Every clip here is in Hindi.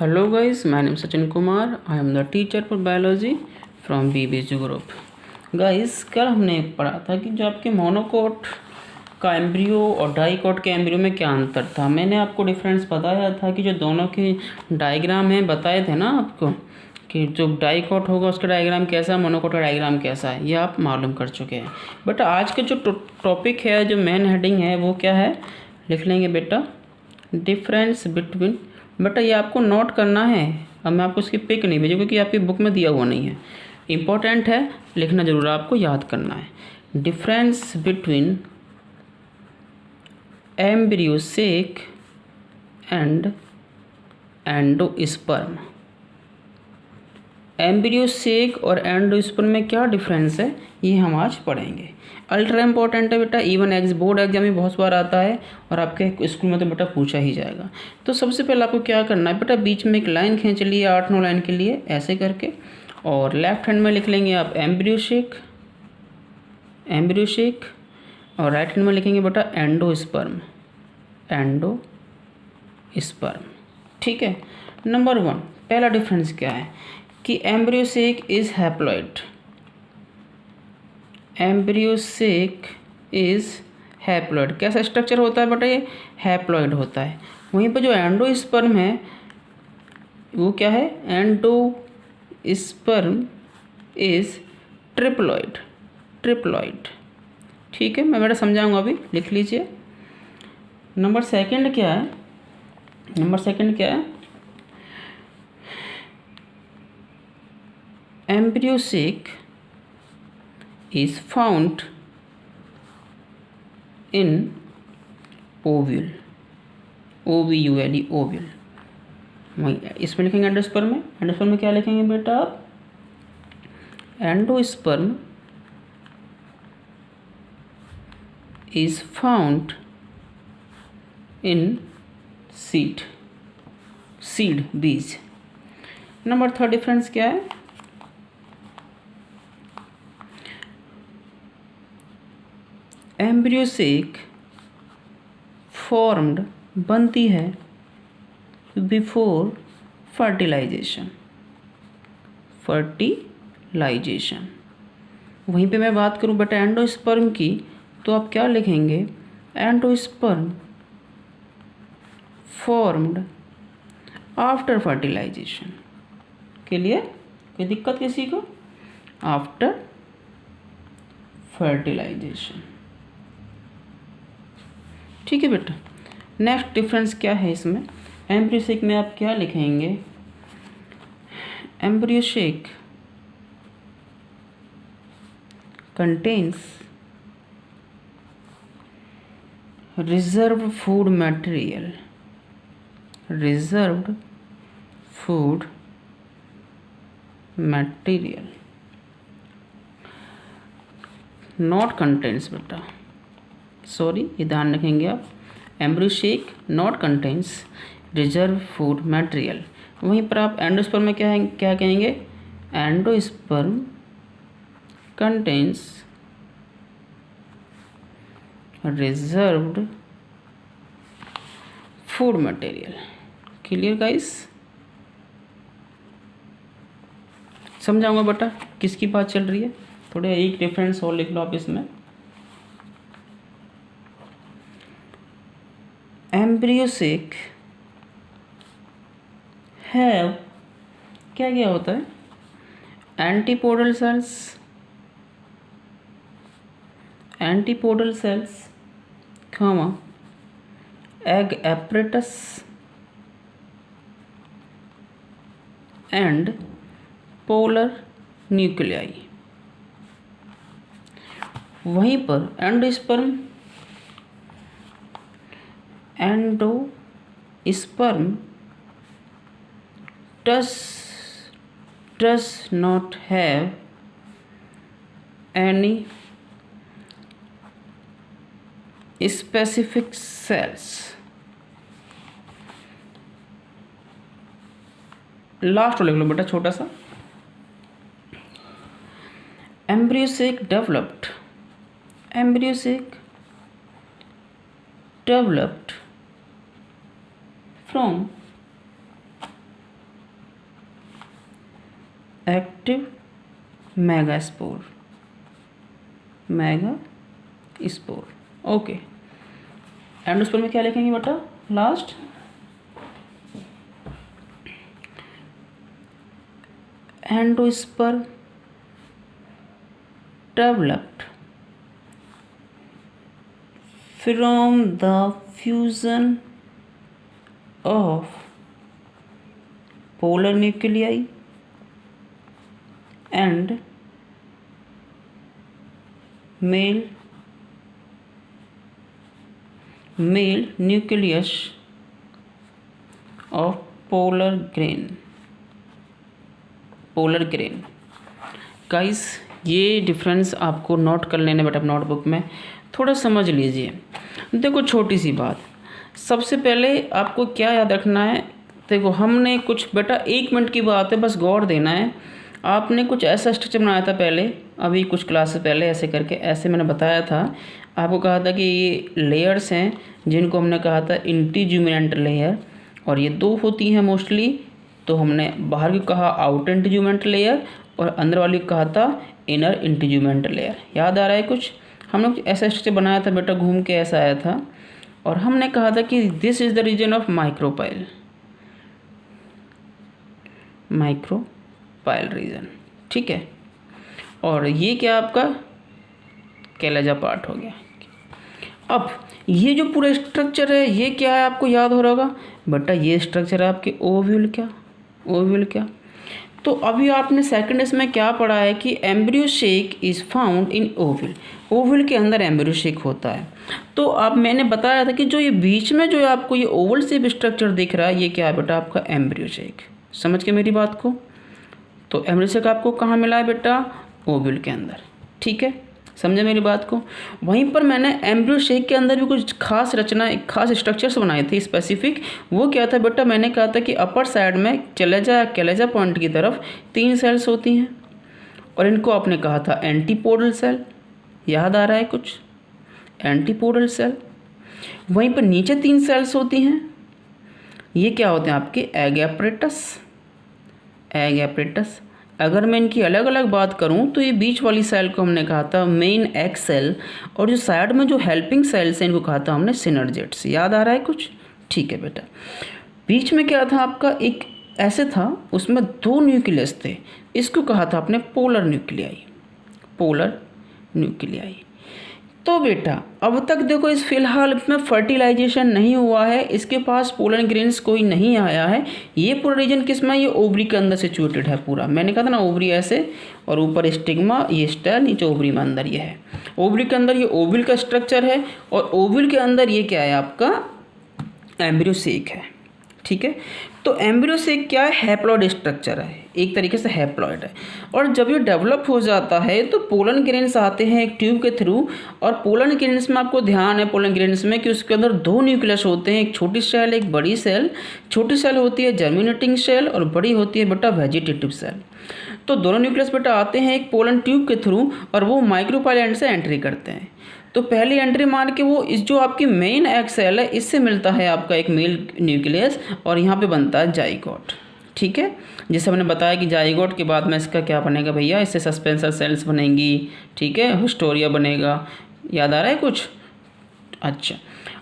Hello guys, my name is Sachin Kumar. I am the teacher for biology from BBG group. Guys कल हमने पढ़ा था कि जो आपके मोनोकोट का एम्ब्रियो और डाइकोट के एम्ब्रियो में क्या अंतर था। मैंने आपको डिफरेंस बताया था कि जो दोनों के डायग्राम हैं बताए थे ना आपको कि जो डाइकोट होगा उसका डायग्राम कैसा है, मोनोकोट का डायग्राम कैसा है, ये आप मालूम कर चुके हैं। बट आज के जो टॉपिक है, जो मेन हेडिंग है वो क्या है, लिख लेंगे बेटा डिफरेंस बिटवीन। बेटा ये आपको नोट करना है, अब मैं आपको इसकी पिक नहीं भेजूँ क्योंकि आपकी बुक में दिया हुआ नहीं है। इम्पोर्टेंट है, लिखना जरूर, आपको याद करना है। Difference between embryo sac and endosperm. Embryo sac और एंडोस्पर्म में क्या डिफरेंस है ये हम आज पढ़ेंगे। अल्ट्रा इंपॉर्टेंट है बेटा, इवन बोर्ड एग्जाम में बहुत बार आता है और आपके स्कूल में तो बेटा पूछा ही जाएगा। तो सबसे पहले आपको क्या करना है बेटा, बीच में एक लाइन खींच लिए 8-9 लाइन के लिए ऐसे करके, और लेफ्ट हैंड में लिख लेंगे आप एम्ब्रियोसेक और राइट हैंड में लिखेंगे बेटा एंडोस्पर्म। ठीक है। नंबर 1 पहला डिफरेंस क्या है कि embryo sac is haploid. Embryo sac is haploid. कैसा स्ट्रक्चर होता है बेटा, ये हैप्लॉइड होता है। वहीं पर जो एंडोस्पर्म है वो क्या है, एंडोस्पर्म इज ट्रिप्लॉइड। ठीक है, मैं बेटा समझाऊंगा, अभी लिख लीजिए। नंबर सेकंड क्या है, embryo sac is found in ovule, ovule. वही इसमें लिखेंगे एंडोस्पर्म में क्या लिखेंगे बेटा आप, endosperm is found in seed बीज। नंबर 3 डिफरेंस क्या है, एम्ब्रियोसेक फॉर्म्ड बनती है बिफोर फर्टिलाइजेशन। वहीं पे मैं बात करूं बेटा एंडोस्पर्म की, तो आप क्या लिखेंगे, एंडोस्पर्म फॉर्म्ड आफ्टर फर्टिलाइजेशन। के लिए कोई दिक्कत किसी को, आफ्टर फर्टिलाइजेशन। ठीक है बेटा। नेक्स्ट डिफरेंस क्या है इसमें, एम्ब्रियोसेक में आप क्या लिखेंगे, embryo sac contains reserved food material, not contains बेटा, सॉरी ये ध्यान रखेंगे आप, embryo sac not contains reserve food material. वहीं पर आप एंडोस्पर्म में क्या कहेंगे, endosperm contains reserved food material. Clear guys, समझाऊंगा बेटा किसकी बात चल रही है। थोड़ा एक डिफरेंस और लिख लो आप इसमें, एम्ब्रियोसेक हैव क्या होता है, एंटीपोडल सेल्स खामा egg apparatus and polar nuclei. वहीं पर endosperm does not have any specific cells। Last लिख लो बेटा छोटा सा, embryo sac developed from active megaspore, megaspore. Okay, endosperm में क्या लिखेंगे बेटा last? Endosperm developed from the fusion of polar nuclei and male nucleus of polar grain। Guys ये डिफरेंस आपको नोट कर लेने बेटा नोटबुक में, थोड़ा समझ लीजिए। देखो छोटी सी बात, सबसे पहले आपको क्या याद रखना है, देखो हमने कुछ बेटा 1 मिनट की बात है, बस गौर देना है। आपने कुछ ऐसा स्ट्रक्चर बनाया था पहले, अभी कुछ क्लास से पहले ऐसे करके ऐसे मैंने बताया था, आपको कहा था कि ये लेयर्स हैं जिनको हमने कहा था इंटीज्यूमेंट लेयर, और ये 2 होती हैं मोस्टली। तो हमने बाहर की कहा आउटर इंटीज्यूमेंट लेयर और अंदर वाली कहा था इनर इंटीज्यूमेंट लेयर। याद आ रहा है कुछ? हमने कुछ ऐसा स्ट्रक्चर बनाया था बेटा, घूम के ऐसा आया था, और हमने कहा था कि this is the region of micropile region, ठीक है। और ये क्या आपका कैलेजा पार्ट हो गया। अब ये जो पूरा स्ट्रक्चर है ये क्या है आपको याद हो रहा होगा बेटा, ये स्ट्रक्चर है आपके ओव्यूल क्या। तो अभी आपने सेकंड इसमें क्या पढ़ा है कि embryo shake is found in Oval के अंदर एम्ब्रियो शेक होता है। तो अब मैंने बताया था कि जो ये बीच में जो आपको ये ओवल शेप स्ट्रक्चर दिख रहा है ये क्या है बेटा आपका एम्ब्रियो शेक। समझ के मेरी बात को? तो एम्ब्रियो शेक आपको कहाँ मिला है बेटा? ओवल के अंदर, ठीक है, समझे मेरी बात को? वहीं पर मैंने एम्ब्रियो शेक के अंदर भी कुछ खास रचना, एक खास स्ट्रक्चर्स बनाए थे स्पेसिफिक। वो क्या था बेटा, मैंने कहा था कि अपर साइड में कैलेजा पॉइंट की तरफ 3 सेल्स होती हैं, और इनको आपने कहा था एंटीपोडल सेल। याद आ रहा है कुछ? Antipodal cell. वहीं पर नीचे 3 सेल्स होती हैं, ये क्या होते हैं आपके एग एपरेटस। अगर मैं इनकी अलग अलग बात करूं तो ये बीच वाली सेल को हमने कहा था मेन एग सेल, और जो साइड में जो हेल्पिंग सेल्स हैं इनको कहा था हमने सिनर्जेट्स। याद आ रहा है कुछ? ठीक है बेटा। बीच में क्या था आपका, एक ऐसे था उसमें 2 न्यूक्लियस थे, इसको कहा था आपने पोलर न्यूक्लियाई। तो बेटा अब तक देखो इस फिलहाल में फर्टिलाइजेशन नहीं हुआ है, इसके पास पोलन ग्रेन्स कोई नहीं आया है। ये पूरा रीजन किस में? ये ओवरी के अंदर सिचुएटेड है पूरा। मैंने कहा था ना ओवरी ऐसे, और ऊपर स्टिग्मा, ये स्टेल, नीचे ओवरी में अंदर ये है। ओवरी के अंदर ये ओवल का स्ट्रक्चर है, और ओवल के अंदर ये क्या है आपका एम्ब्रियो सेक है, ठीक है। तो एम्ब्रियो सेक क्या है? हैप्लॉइड स्ट्रक्चर है, एक तरीके से हैप्लॉइड है। और जब ये डेवलप हो जाता है तो पोलन ग्रेन्स आते हैं एक ट्यूब के थ्रू, और पोलन ग्रेन्स में आपको ध्यान है पोलन ग्रेन्स में कि उसके अंदर 2 न्यूक्लियस होते हैं, एक छोटी सेल एक बड़ी सेल। छोटी सेल होती है जर्मिनेटिंग सेल, और बड़ी होती है बेटा वेजिटेटिव सेल। तो दोनों न्यूक्लियस बेटा आते हैं एक पोलन ट्यूब के थ्रू, और वो माइक्रोपाइल एंड से एंट्री करते हैं। तो पहली एंट्री मार के वो इस जो आपकी मेन एग सेल है इससे मिलता है आपका एक मेल न्यूक्लियस, और यहाँ पे बनता है जाइगोट, ठीक है। जैसे मैंने बताया कि जाइगोट के बाद में इसका क्या बनेगा भैया, इससे सस्पेंसर सेल्स बनेंगी, ठीक है, हिस्टोरिया बनेगा। याद आ रहा है कुछ? अच्छा।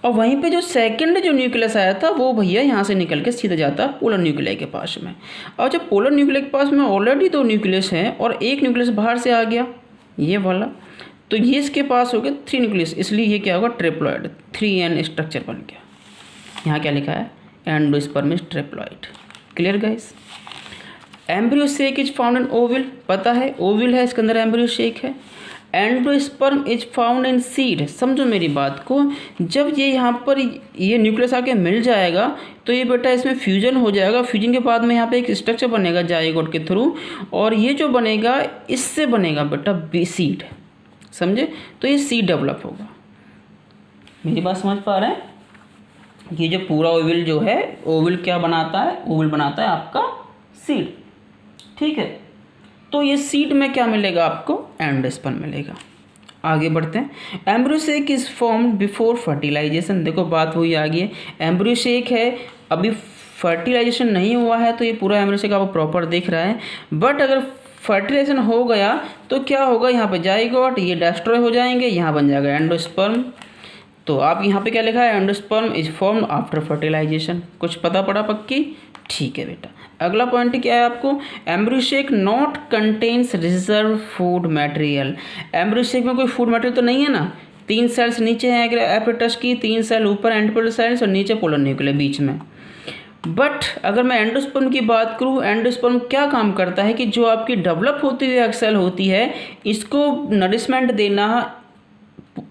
और वहीं पे जो सेकंड जो न्यूक्लियस आया था वो भैया यहाँ से निकल के सीधा जाता पोलर न्यूक्लियाई के पास में। और जब पोलर न्यूक्लियाई के पास में ऑलरेडी 2 न्यूक्लियस हैं और एक न्यूक्लियस बाहर से आ गया ये वाला, तो ये इसके पास हो गया 3 न्यूक्लियस, इसलिए ये क्या होगा ट्रिप्लॉइड, 3N स्ट्रक्चर बन गया। यहाँ क्या लिखा है? Endosperm triploid. Clear guys? Embryo sac is found in Oval, पता है ओवल है इसके अंदर एम्ब्रियो शेक है। Endosperm is found in seed. समझो मेरी बात को, जब ये यहाँ पर ये न्यूक्लियस आके मिल जाएगा तो ये बेटा इसमें फ्यूजन हो जाएगा। फ्यूजन के बाद में यहाँ पे एक स्ट्रक्चर बनेगा जाइगोट के थ्रू, और ये जो बनेगा इससे बनेगा बेटा बी सीड। समझे? तो ये सीड डेवलप होगा। मेरी बात समझ पा रहे हैं? ये जो पूरा ओवल जो है, ओवल क्या बनाता है? ओवल बनाता है आपका सीड, ठीक है। तो ये सीड में क्या मिलेगा आपको? एंडोस्पर्म मिलेगा। आगे बढ़ते हैं। Embryo sac is formed before fertilization. देखो बात वही आ गई है, एम्ब्रियो शेक है अभी फर्टिलाइजेशन नहीं हुआ है तो ये पूरा एम्ब्रियो सेक आपको प्रॉपर दिख रहा है। बट अगर फर्टिलाइजेशन हो गया तो क्या होगा, यहाँ पे जाइगोट, ये डिस्ट्रॉय हो जाएंगे, यहाँ बन जाएगा एंडोस्पर्म। तो आप यहाँ पे क्या लिखा है, endosperm is formed after fertilization. कुछ पता पड़ा पक्की? ठीक है बेटा। अगला पॉइंट क्या है आपको, embryo sac not contains reserve food material. Embryo sac में कोई फूड मटेरियल तो नहीं है ना। 3 सेल्स नीचे हैं एपिटस की, 3 सेल ऊपर एंटीपोलर सेल्स और नीचे पोलर न्यूक्लियस बीच में। बट अगर मैं एंडोस्पर्म की बात करूँ, एंडोस्पर्म क्या काम करता है कि जो आपकी डेवलप होती हुई सेल होती है इसको नरिशमेंट देना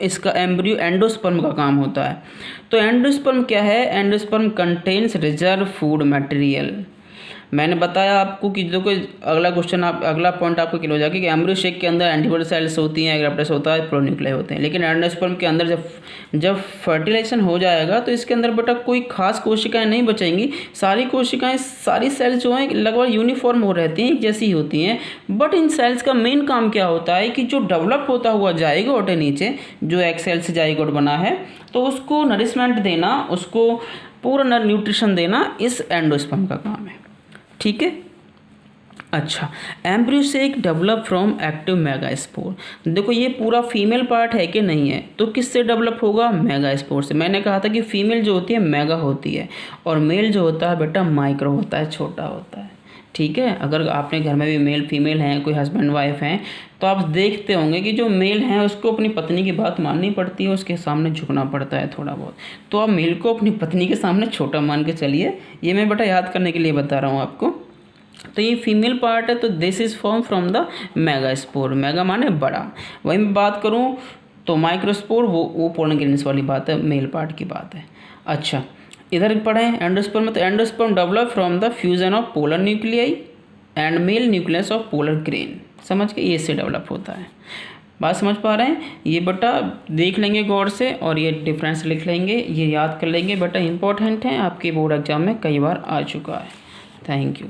इसका एम्ब्रियो एंडोस्पर्म का काम होता है। तो एंडोस्पर्म क्या है, endosperm contains reserve food material. मैंने बताया आपको कि जो कोई अगला क्वेश्चन अगला पॉइंट आपको क्लियर हो जाएगा कि एम्ब्रियो सेक के अंदर एंटीबॉडी सेल्स होती हैं, एग्राफ्टेस होता है, प्रोन्यूक्लियाई होते हैं। लेकिन एंडोस्पर्म के अंदर जब फर्टिलाइजेशन हो जाएगा तो इसके अंदर बेटा कोई खास कोशिकाएं नहीं बचेंगी। सारी कोशिकाएं, सारी सेल्स जो हैं लगभग यूनिफॉर्म हो रहती हैं, जैसी होती हैं। बट इन सेल्स का मेन काम क्या होता है कि जो डेवलप होता हुआ जाइगोट है नीचे, जो एक सेल से जाइगोट बना है, तो उसको नरिशमेंट देना, उसको पूरा न्यूट्रिशन देना इस एंडोस्पर्म का काम है। ठीक है। अच्छा, embryo sac develop from active megaspore. देखो ये पूरा फीमेल पार्ट है कि नहीं है, तो किससे डेवलप होगा, मेगास्पोर से। मैंने कहा था कि फीमेल जो होती है मेगा होती है और मेल जो होता है बेटा माइक्रो होता है, छोटा होता है। ठीक है। अगर आपने घर में भी मेल फीमेल हैं, कोई हस्बैंड वाइफ हैं, तो आप देखते होंगे कि जो मेल हैं उसको अपनी पत्नी की बात माननी पड़ती है, उसके सामने झुकना पड़ता है थोड़ा बहुत। तो आप मेल को अपनी पत्नी के सामने छोटा मान के चलिए। ये मैं बेटा याद करने के लिए बता रहा हूँ आपको। तो ये फीमेल पार्ट है, तो this is form from the megaspore. Mega माने बड़ा। वही मैं बात करूँ तो माइक्रोस्पोर वो पोलन वाली बात है, मेल पार्ट की बात है। अच्छा, इधर पढ़ें एंडोस्पर्म में, तो endosperm develop from the fusion of polar nuclei and mail nucleus of polar grain. समझ के, ये इससे डेवलप होता है। बात समझ पा रहे हैं? ये बेटा देख लेंगे गौर से और ये डिफरेंस लिख लेंगे, ये याद कर लेंगे बेटा, इंपॉर्टेंट है, आपके बोर्ड एग्जाम में कई बार आ चुका है। Thank you.